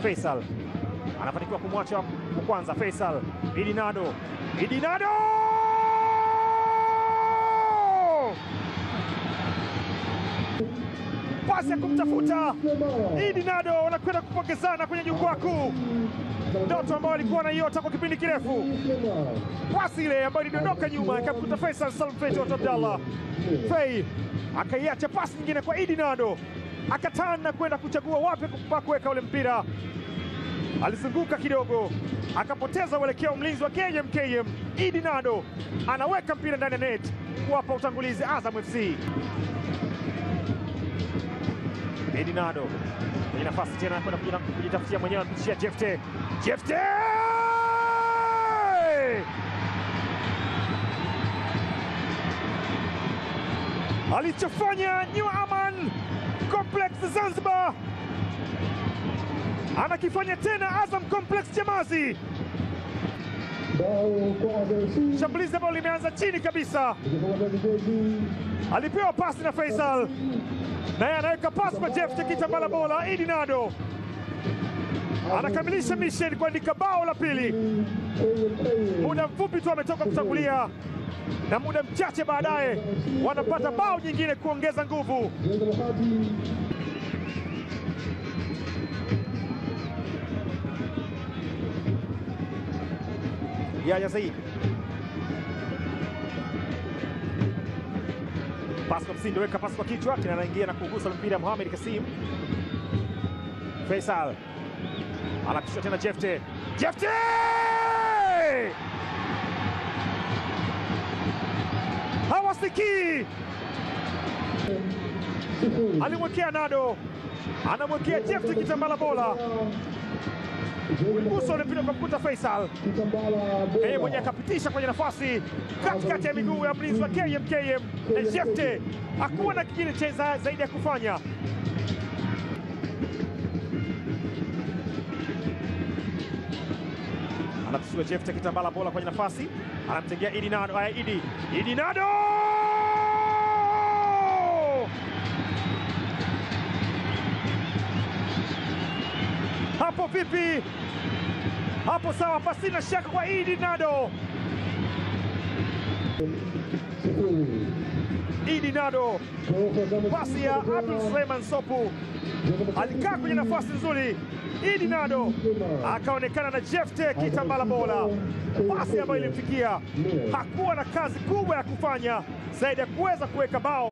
Faisal anafanikiwa kumwacha kwanza. Faisal, Idi Nado, Idi Nado! Pasi ya kumtafuta Idi Nado, wanakwenda kupokezana kwenye jukwaa kuu. Ndoto ambayo alikuwa anaiota kwa kipindi kirefu. Pasi ile ambayo ilidondoka nyuma ikamkuta Faisal Salum Fei Toto Abdallah. Fei akaiacha pasi nyingine kwa Idi Nado, akatana kwenda kuchagua wapi pa kuweka ule mpira. Alizunguka kidogo, akapoteza uelekeo mlinzi wa KMKM. Idi Nado anaweka mpira ndani ya net kuwapa utangulizi Azam FC. Idi Nado kwenye nafasi tena kwenda kujitafutia mwenyewe, anapitishia Jefte. Jefte! Alichofanya New Aman Complex Zanzibar anakifanya tena Azam Complex Chamazi. Shambulizi ambalo limeanza chini kabisa. Alipewa pasi na Faisal, naye anaweka pasi kwa Jefte Kitambala bola. Idi Nado anakamilisha mission kuandika bao la pili. Muda mfupi tu ametoka kutangulia, na muda mchache baadaye wanapata bao nyingine kuongeza nguvu. Yahya Said, pasi kwa Msindo, weka pasi kwa kichwa, kina anaingia na kugusa mpira Mohamed Kasim. Faisal anapishwa tena Jefte. Jefte! Hawasikii. Alimwekea Nado, anamwekea Jefte Kitambala bola. Uligusa ule mpira kwa kukuta Faisal, yeye mwenye akapitisha kwenye nafasi katikati ya miguu ya mlinzi wa KMKM, na Jefte hakuwa na kingine cha zaidi ya kufanya. Anapisua Jefte Kitambala bola kwenye nafasi, anamtengea Idi Nado. Idi Nado! Hapo vipi? Hapo sawa, pasina shaka kwa Idi Nado. Idi Nado, pasi ya Abdul Suleiman Sopu, alikaa kwenye nafasi nzuri. Idi Nado akaonekana na Jefte Kitambala bola, pasi ambayo ilimfikia. Hakuwa na kazi kubwa ya kufanya zaidi ya kuweza kuweka bao.